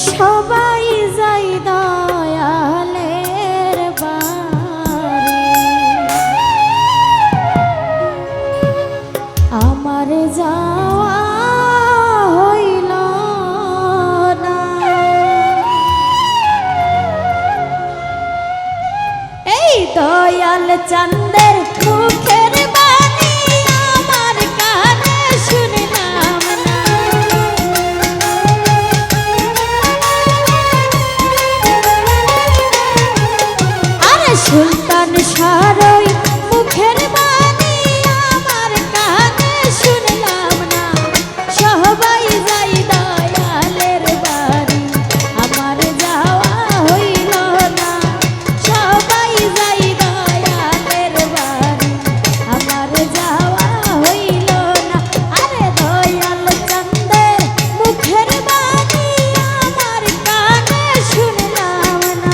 সবাই যাই দয়ালের বাড়ি, আমার যাওয়া হইল না। এই দয়াল চাঁদের মুখের বাণী আমার কানে শুনলাম না। সুলতান সারই মুখের বাণী আমার কানে শুনলাম না। সবাই যাই দয়ালের বাড়ি, আমার যাওয়া হইল না। সবাই যাই দয়ালের বাড়ি, আমার যাওয়া হইল না। আরে দয়াল চাঁদের মুখের বাণী আমার কানে শুনলাম না।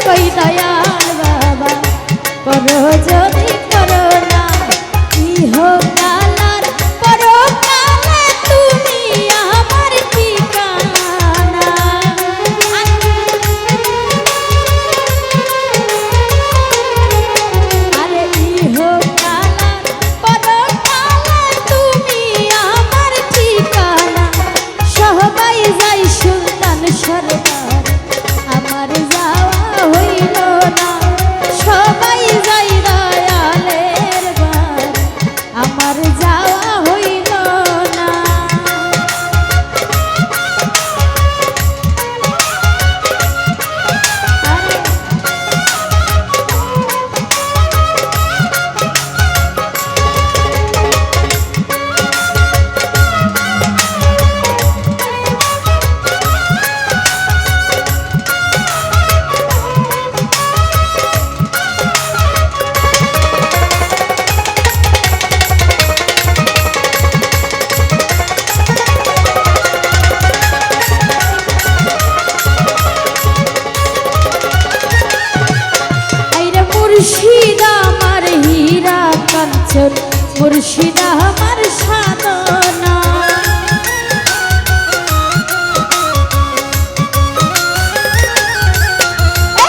কই দয়াল বাবা করো যদি করো না ইহকাল পরকালে তুমি আমার ঠিকানা। আরে ইহকাল পরকালে তুমি আমার ঠিকানা। সবাই যাই সুলতান সরকার আমার যাওয়া হইল না। সবাই যাই দয়ালের বাড়ি আমার যাওয়া হইল না। মুর্শিদ আমার হীরা কাঞ্চন মুর্শিদ আমার সাধনা।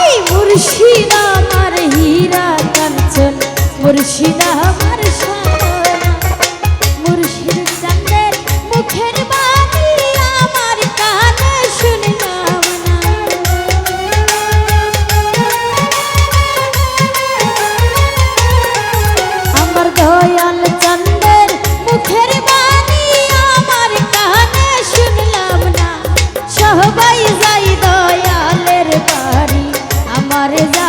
এই মুর্শিদ আমার হীরা কাঞ্চন মুর্শিদ আমার সাধনা। মুর্শিদ চাঁদের মুখের বাণী আমার কানে শুনলাম না। দয়াল চন্দের মুখের বাণী আমার কানে শুনলাম না। সবাই যাই দয়ালের বাড়ি আমার যা